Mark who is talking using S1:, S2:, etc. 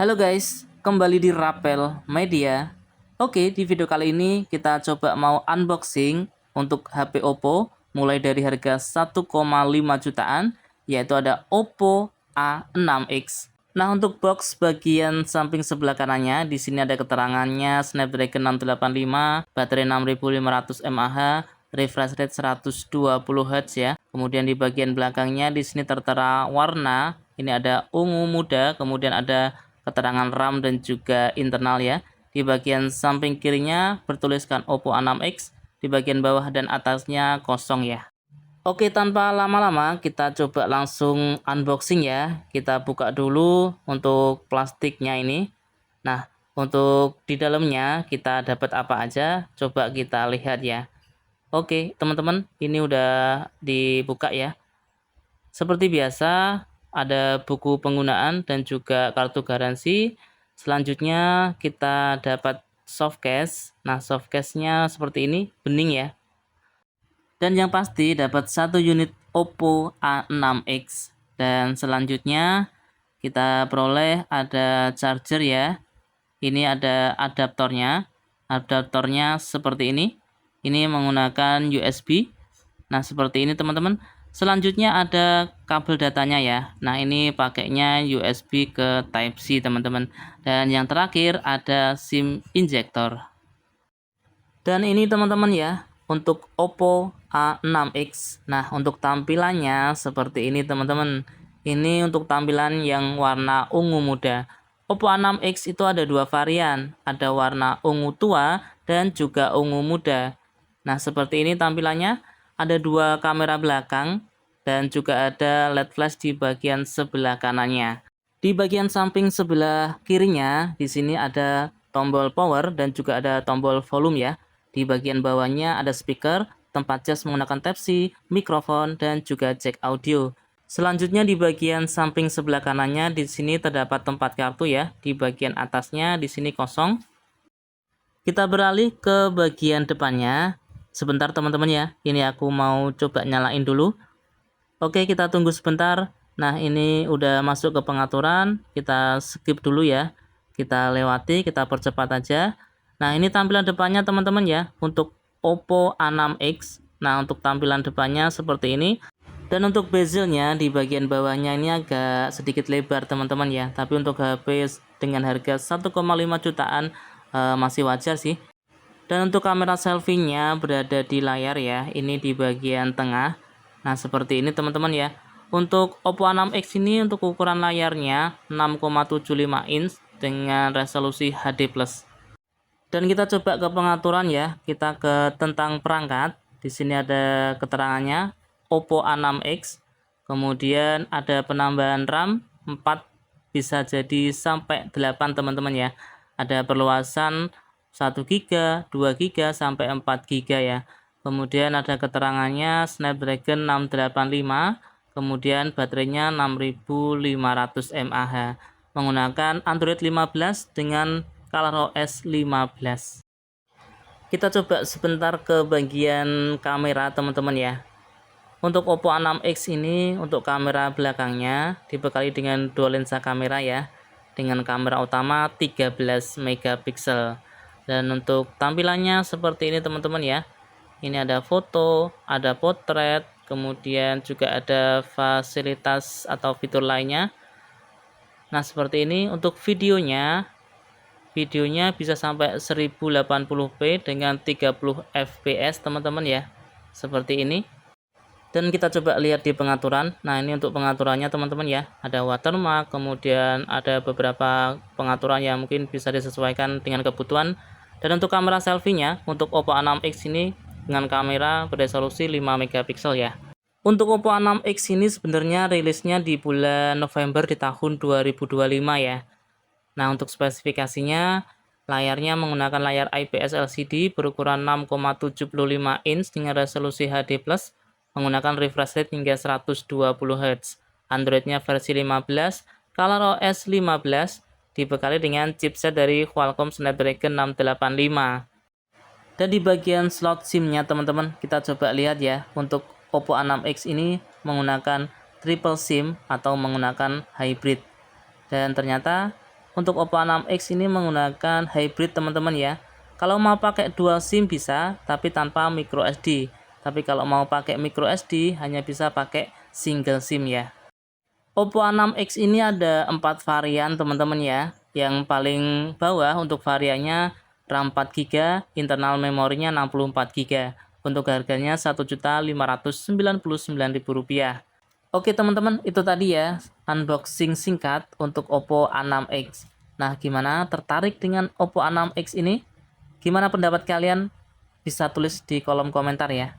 S1: Halo guys, kembali di Rapel Media. Oke, di video kali ini kita coba mau unboxing untuk HP Oppo mulai dari harga 1,5 jutaan, yaitu ada Oppo A6X. Nah, untuk box bagian samping sebelah kanannya, di sini ada keterangannya Snapdragon 685, baterai 6500 mAh, refresh rate 120 Hz ya. Kemudian di bagian belakangnya di sini tertera warna, ini ada ungu muda, kemudian ada keterangan RAM dan juga internal ya. Di bagian samping kirinya bertuliskan Oppo A6X, di bagian bawah dan atasnya kosong ya. Oke, tanpa lama-lama kita coba langsung unboxing ya. Kita buka dulu untuk plastiknya ini. Nah, untuk di dalamnya kita dapat apa aja, coba kita lihat ya. Oke, teman-teman, ini udah dibuka ya. Seperti biasa, ada buku penggunaan dan juga kartu garansi. Selanjutnya kita dapat softcase. Nah, softcase-nya seperti ini, bening ya. Dan yang pasti dapat satu unit Oppo A6X. Dan selanjutnya kita peroleh ada charger ya. Ini ada adaptornya. Adaptornya seperti ini. Ini menggunakan USB. Nah, seperti ini teman-teman. Selanjutnya ada kabel datanya ya. Nah, ini pakainya USB ke Type-C teman-teman. Dan yang terakhir ada SIM injector. Dan ini teman-teman ya, untuk Oppo A6X. Nah, untuk tampilannya seperti ini teman-teman. Ini untuk tampilan yang warna ungu muda. Oppo A6X itu ada dua varian, ada warna ungu tua dan juga ungu muda. Nah, seperti ini tampilannya, ada dua kamera belakang dan juga ada LED flash di bagian sebelah kanannya. Di bagian samping sebelah kirinya, di sini ada tombol power dan juga ada tombol volume ya. Di bagian bawahnya ada speaker, tempat cas menggunakan Type-C, mikrofon, dan juga jack audio. Selanjutnya di bagian samping sebelah kanannya di sini terdapat tempat kartu ya. Di bagian atasnya di sini kosong. Kita beralih ke bagian depannya. Sebentar teman-teman ya. Ini aku mau coba nyalain dulu. Oke, kita tunggu sebentar. Nah, ini udah masuk ke pengaturan. Kita skip dulu ya. Kita lewati, kita percepat aja. Nah, ini tampilan depannya teman-teman ya. Untuk Oppo A6X. Nah, untuk tampilan depannya seperti ini. Dan untuk bezelnya di bagian bawahnya ini agak sedikit lebar teman-teman ya. Tapi untuk HP dengan harga 1,5 jutaan masih wajar sih. Dan untuk kamera selfie-nya berada di layar ya. Ini di bagian tengah. Nah, seperti ini teman-teman ya. Untuk Oppo A6X ini untuk ukuran layarnya 6,75 inch dengan resolusi HD+. Dan kita coba ke pengaturan ya. Kita ke tentang perangkat. Di sini ada keterangannya Oppo A6X. Kemudian ada penambahan RAM 4 bisa jadi sampai 8 teman-teman ya. Ada perluasan 1 GB, 2 GB sampai 4 GB ya. Kemudian ada keterangannya Snapdragon 685, kemudian baterainya 6500 mAh. Menggunakan Android 15 dengan ColorOS 15. Kita coba sebentar ke bagian kamera teman-teman ya. Untuk Oppo A6X ini untuk kamera belakangnya dibekali dengan dua lensa kamera ya. Dengan kamera utama 13 megapiksel. Dan untuk tampilannya seperti ini teman-teman ya. Ini ada foto, ada potret, kemudian juga ada fasilitas atau fitur lainnya. Nah, seperti ini untuk videonya bisa sampai 1080p dengan 30 fps teman-teman ya. Seperti ini. Dan kita coba lihat di pengaturan. Nah, ini untuk pengaturannya teman-teman ya. Ada watermark, kemudian ada beberapa pengaturan yang mungkin bisa disesuaikan dengan kebutuhan. Dan untuk kamera selfie-nya, untuk Oppo A6X ini dengan kamera beresolusi 5 megapiksel ya. Untuk Oppo A6X ini sebenarnya rilisnya di bulan November di tahun 2025 ya. Nah, untuk spesifikasinya, layarnya menggunakan layar IPS LCD berukuran 6,75 inch dengan resolusi HD+, menggunakan refresh rate hingga 120 Hz. Androidnya versi 15, ColorOS 15, dibekali dengan chipset dari Qualcomm Snapdragon 685. Dan di bagian slot SIM-nya teman-teman, kita coba lihat ya. Untuk Oppo A6X ini menggunakan triple SIM atau menggunakan hybrid. Dan ternyata untuk Oppo A6X ini menggunakan hybrid teman-teman ya. Kalau mau pakai dual SIM bisa, tapi tanpa micro SD. Tapi kalau mau pakai micro SD hanya bisa pakai single SIM ya. Oppo A6X ini ada 4 varian teman-teman ya. Yang paling bawah untuk variannya RAM 4GB, internal memorinya 64GB. Untuk harganya Rp1.599.000. Oke teman-teman, itu tadi ya unboxing singkat untuk Oppo A6X. Nah, gimana? Tertarik dengan Oppo A6X ini? Gimana pendapat kalian? Bisa tulis di kolom komentar ya.